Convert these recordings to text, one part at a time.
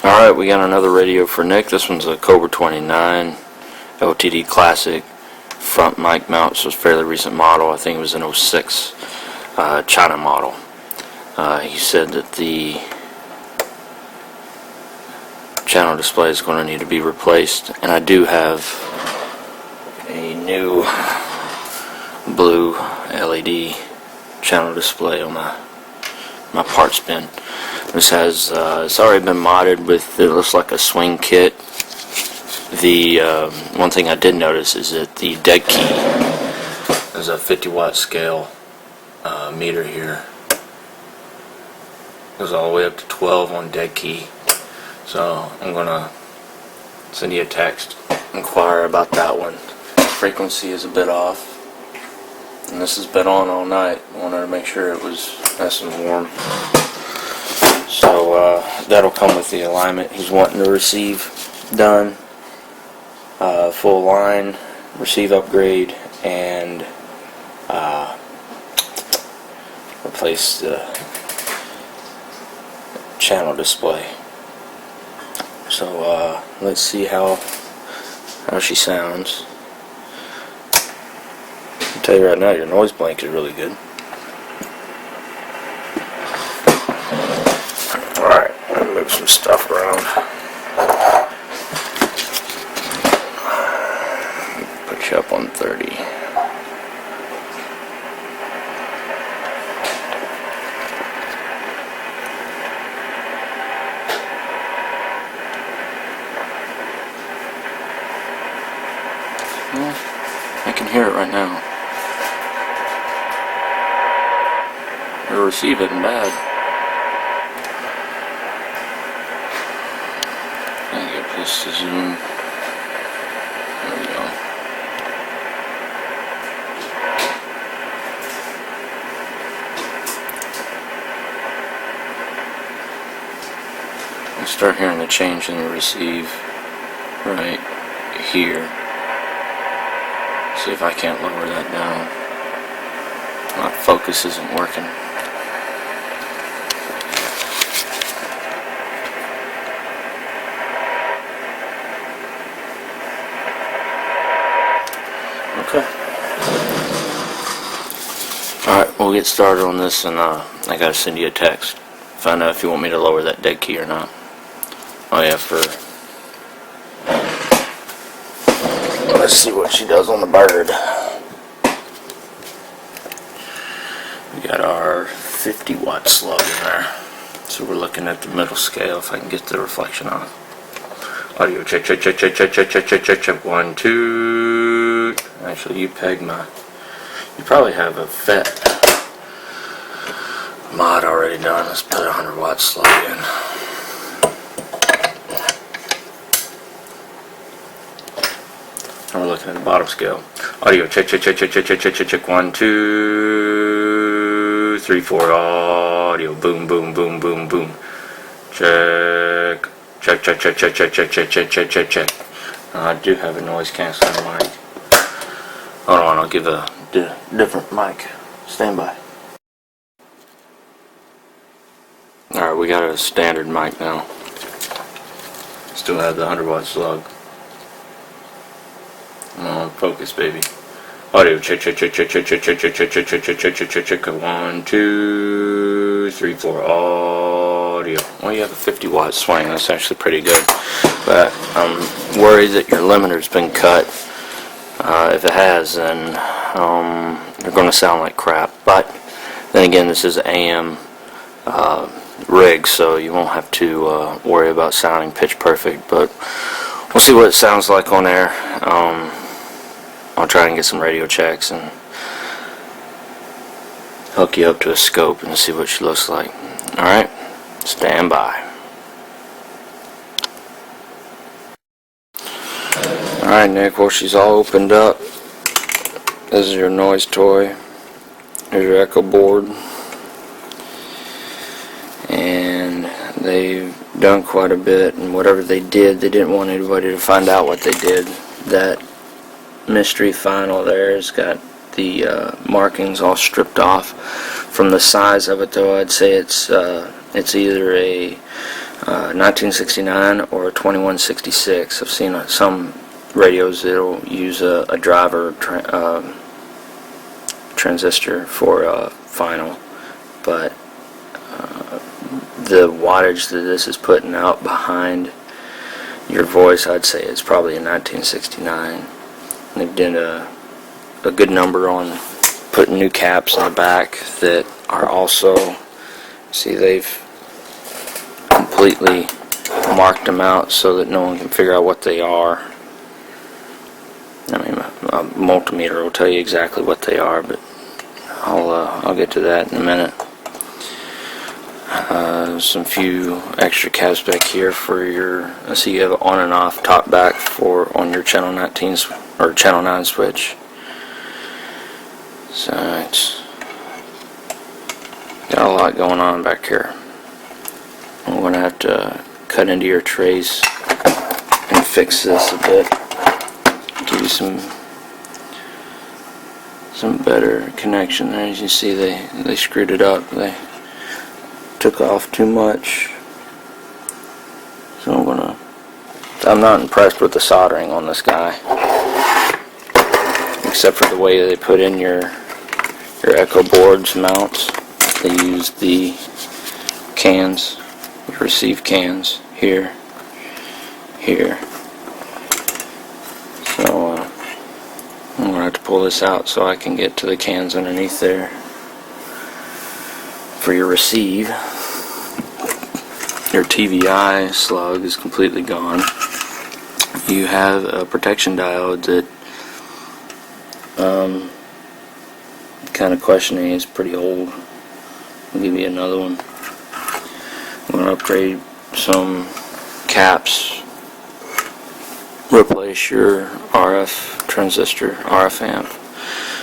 Alright, we got another radio for Nick. This one's a Cobra 29 LTD Classic front mic mount. So it's a fairly recent model. I think it was an 06 China model. He said that the channel display is going to need to be replaced, and I do have a new blue LED channel display on my parts bin. This has it's already been modded with, it looks like a swing kit. The one thing I did notice is that the dead key is a 50-watt scale meter here. Goes all the way up to 12 on dead key. So I'm gonna send you a text, inquire about that one. Frequency is a bit off, and this has been on all night. I wanted to make sure it was nice and warm. So that'll come with the alignment he's wanting to receive done. Full line, receive upgrade, and replace the channel display. So let's see how she sounds. I'll tell you right now, your noise blank is really good. Alright, I'm gonna move some stuff around. Put you up on 30. Well, I can hear it right now. Or receive it in bad. I get this to zoom. There we go. I start hearing the change in the receive right here. See if I can't lower that down. My focus isn't working. Okay. Alright, we'll get started on this, and I gotta send you a text. Find out if you want me to lower that dead key or not. Oh yeah, let's see what she does on the bird. We got our 50-watt slug in there. So we're looking at the middle scale, if I can get the reflection off. Audio check, check, check, check, check, check, check, check, check, check. 1, 2. Actually, you probably have a FET mod already done. Let's put a 100-watt slug in. And we're looking at the bottom scale. Audio check, check, check, check, check, check, check, check, check. 1, 2, 3, 4. Audio boom, boom, boom, boom, boom. Check, check, check, check, check, check, check, check, check, check, check, check. I do have a noise canceling mic. Hold on, I'll give a different mic. Stand by. Alright, we got a standard mic now. Still have the 100-watt slug. Focus, baby. Audio check, check, check, check, check, check, check, check, check, check, check, check, check, check, check, check. 1, 2, 3, 4. Audio. Well, you have a 50-watt swing. That's actually pretty good. But I'm worried that your limiter's been cut. If it has, then they're going to sound like crap. But then again, this is an AM rig, so you won't have to worry about sounding pitch perfect. But we'll see what it sounds like on air. I'll try and get some radio checks and hook you up to a scope and see what she looks like. Alright, stand by. Alright, Nick, well, she's all opened up. This is your noise toy. Here's your echo board. And they've done quite a bit, and whatever they did, they didn't want anybody to find out what they did. That mystery final there has got the markings all stripped off. From the size of it, though, I'd say it's either a 1969 or 2166. I've seen some radios that'll use a driver transistor for final, but the wattage that this is putting out behind your voice, I'd say it's probably a 1969. They've done a good number on putting new caps in the back that are also, see, they've completely marked them out so that no one can figure out what they are. I mean, a multimeter will tell you exactly what they are, but I'll get to that in a minute. Some few extra caps back here for your, I see you have on and off top back for on your channel 19 or channel 9 switch. So it's got a lot going on back here. I'm going to have to cut into your trace and fix this a bit. Give you some better connection there. As you see, they screwed it up. They took off too much. So I'm not impressed with the soldering on this guy, except for the way they put in your Echo boards mounts. They use the cans, your receive cans here. So I'm going to have to pull this out so I can get to the cans underneath there for your receive. Your TVI slug is completely gone. You have a protection diode that kind of questioning is pretty old. I'll give you another one. I'm going to upgrade some caps, replace your RF transistor, RF amp.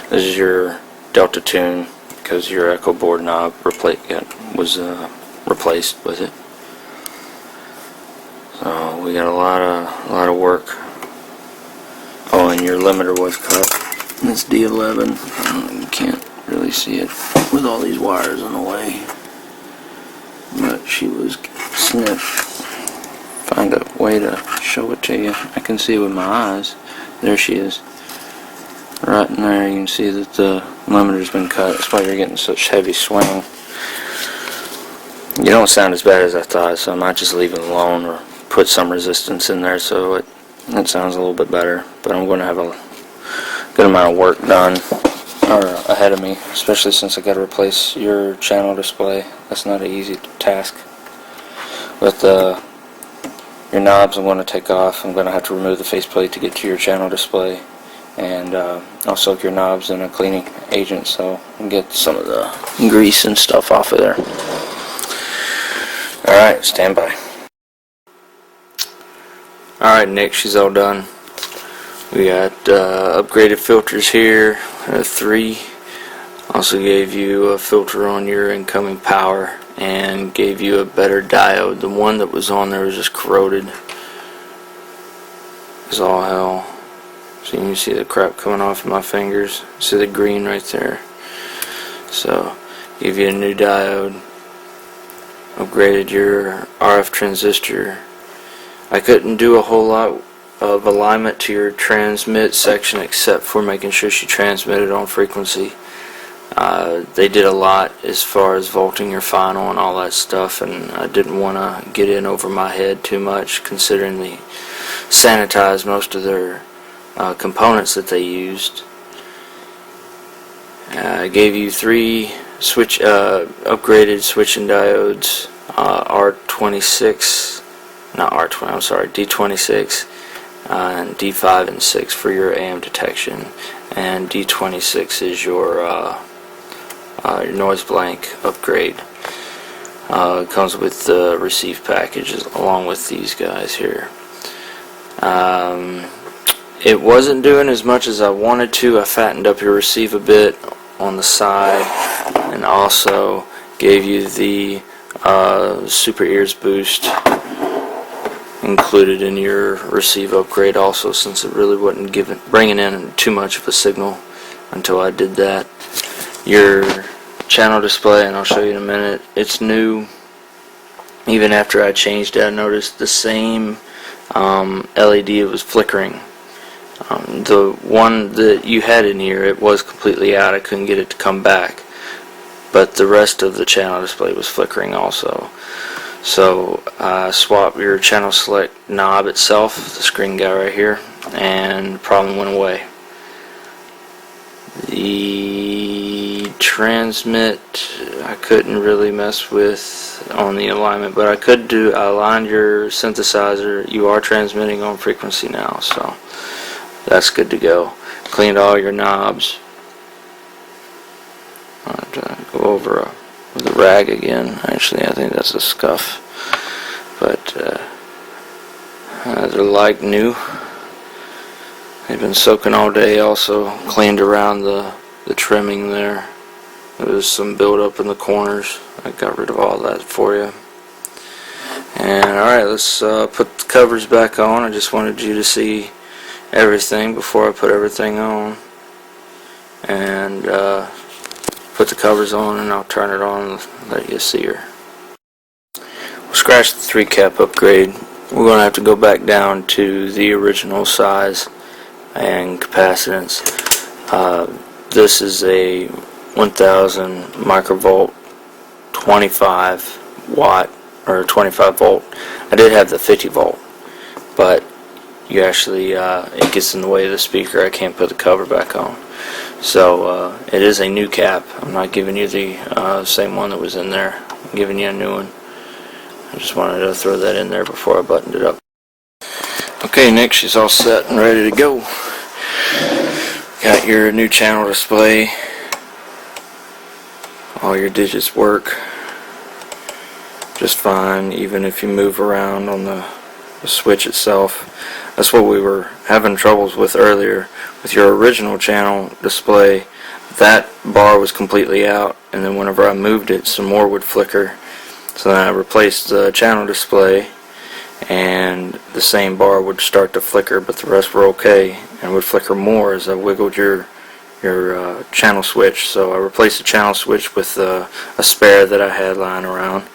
This is your Delta Tune because your Echo board knob was replaced with it. So we got a lot of work. Oh, and your limiter was cut. It's D11. You can't really see it with all these wires in the way, but she was snipped. Find a way to show it to you. I can see it with my eyes. There she is. Right in there, you can see that the limiter's been cut. That's why you're getting such heavy swing. You don't sound as bad as I thought, so I might just leave it alone or put some resistance in there so it sounds a little bit better. But I'm going to have a good amount of work done ahead of me, especially since I got to replace your channel display. That's not an easy task. With your knobs, I'm going to take off. I'm going to have to remove the faceplate to get to your channel display, and I'll soak your knobs in a cleaning agent so I can get some of the grease and stuff off of there. Alright, stand by. Alright, Nick, she's all done. We got upgraded filters here, 3. Also gave you a filter on your incoming power and gave you a better diode. The one that was on there was just corroded. It's all hell. So you can see the crap coming off of my fingers. See the green right there. So give you a new diode. Upgraded your RF transistor. I couldn't do a whole lot of alignment to your transmit section except for making sure she transmitted on frequency. They did a lot as far as volting your final and all that stuff, and I didn't want to get in over my head too much considering they sanitized most of their components that they used. I gave you 3 upgraded switching diodes, R26, not R20, I'm sorry, D26, and D5 and 6 for your AM detection, and D26 is your noise blank upgrade. It comes with the receive packages along with these guys here. It wasn't doing as much as I wanted to. I fattened up your receive a bit on the side, and also gave you the Super Ears boost included in your receive upgrade also, since it really wasn't bringing in too much of a signal until I did that. Your channel display, and I'll show you in a minute, it's new. even after I changed it, I noticed the same LED was flickering. The one that you had in here, it was completely out. I couldn't get it to come back, but the rest of the channel display was flickering also. So swap your channel select knob itself, the screen guy right here, and the problem went away. The transmit I couldn't really mess with on the alignment, but I aligned your synthesizer. You are transmitting on frequency now, so that's good to go. Cleaned all your knobs. Go over with a rag again. Actually, I think that's a scuff, but they're like new. They've been soaking all day. Also cleaned around the trimming there. There was some buildup in the corners. I got rid of all that for you. And alright, let's put the covers back on. I just wanted you to see everything before I put everything on. And put the covers on, and I'll turn it on and let you see her. We'll scratch the 3-cap upgrade. We're going to have to go back down to the original size and capacitance. This is a 1000 microvolt 25 watt or 25 volt. I did have the 50 volt, but you actually it gets in the way of the speaker. I can't put the cover back on. So it is a new cap. I'm not giving you the same one that was in there. I'm giving you a new one. I just wanted to throw that in there before I buttoned it up. Okay, Nick, she's all set and ready to go. Got your new channel display. All your digits work just fine, even if you move around on the switch itself. That's what we were having troubles with earlier. With your original channel display, that bar was completely out, and then whenever I moved it, some more would flicker. So then I replaced the channel display, and the same bar would start to flicker, but the rest were okay, and would flicker more as I wiggled your channel switch. So I replaced the channel switch with a spare that I had lying around.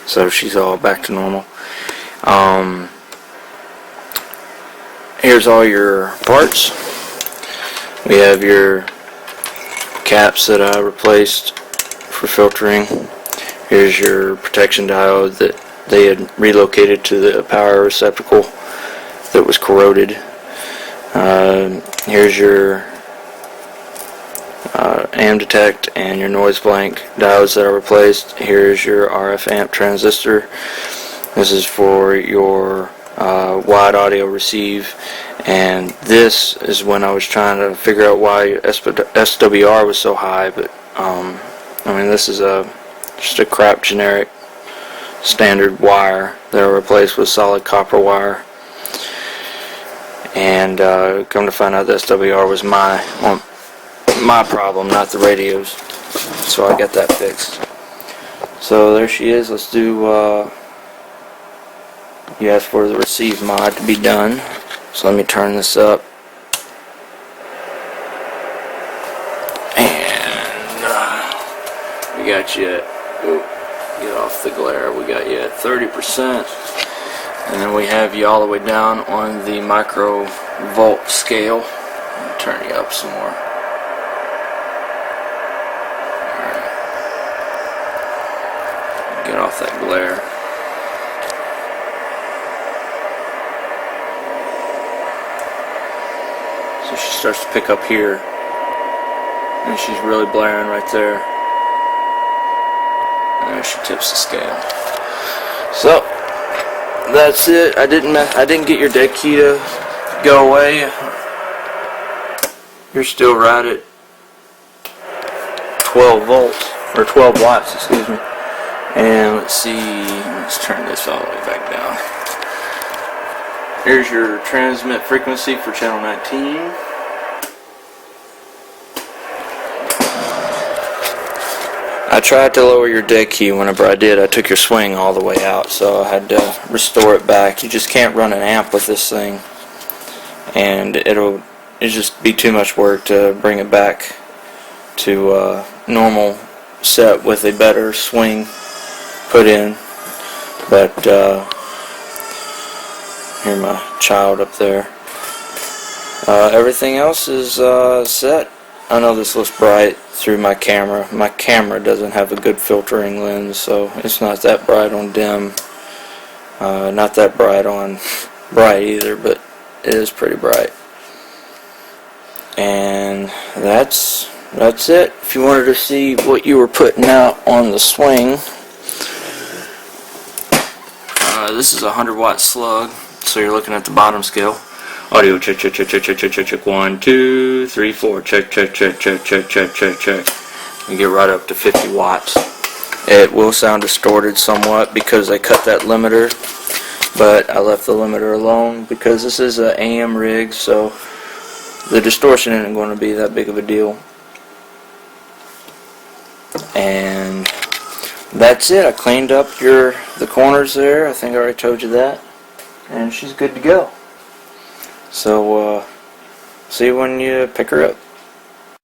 So she's all back to normal. Here's all your parts. We have your caps that I replaced for filtering. Here's your protection diode that they had relocated to the power receptacle that was corroded. Here's your AM detect and your noise blank diodes that I replaced. Here's your RF amp transistor. This is for your wide audio receive, and this is when I was trying to figure out why your SWR was so high, but I mean, this is just a crap generic standard wire that I replaced with solid copper wire, and come to find out the SWR was my problem, not the radio's. So I got that fixed. So there she is. Let's do you asked for the receive mod to be done, so let me turn this up, and we got you at, get off the glare, we got you at 30%, and then we have you all the way down on the microvolt scale. Let me turn you up some more. Alright. Get off that glare. So she starts to pick up here, and she's really blaring right there, and there she tips the scale. So that's it. I didn't get your dead key to go away. You're still right at 12 volts or 12 watts, excuse me. And let's see. Let's turn this all the way back down. Here's your transmit frequency for channel 19. I tried to lower your dead key. Whenever I did, I took your swing all the way out, so I had to restore it back. You just can't run an amp with this thing, and it'll just be too much work to bring it back to normal set with a better swing put in. But hear my child up there. Everything else is set. I know this looks bright through my camera. My camera doesn't have a good filtering lens, so it's not that bright on dim. Not that bright on bright either, but it is pretty bright. And that's it. If you wanted to see what you were putting out on the swing, this is a 100-watt slug, so you're looking at the bottom scale. Audio check, check, check, check, check, check, check, check. 1, 2, 3, 4. Check, check, check, check, check, check, check, check. You get right up to 50 watts. It will sound distorted somewhat because I cut that limiter, but I left the limiter alone because this is an AM rig, so the distortion isn't going to be that big of a deal. And that's it. I cleaned up the corners there. I think I already told you that. And she's good to go. So, see you when you pick her up.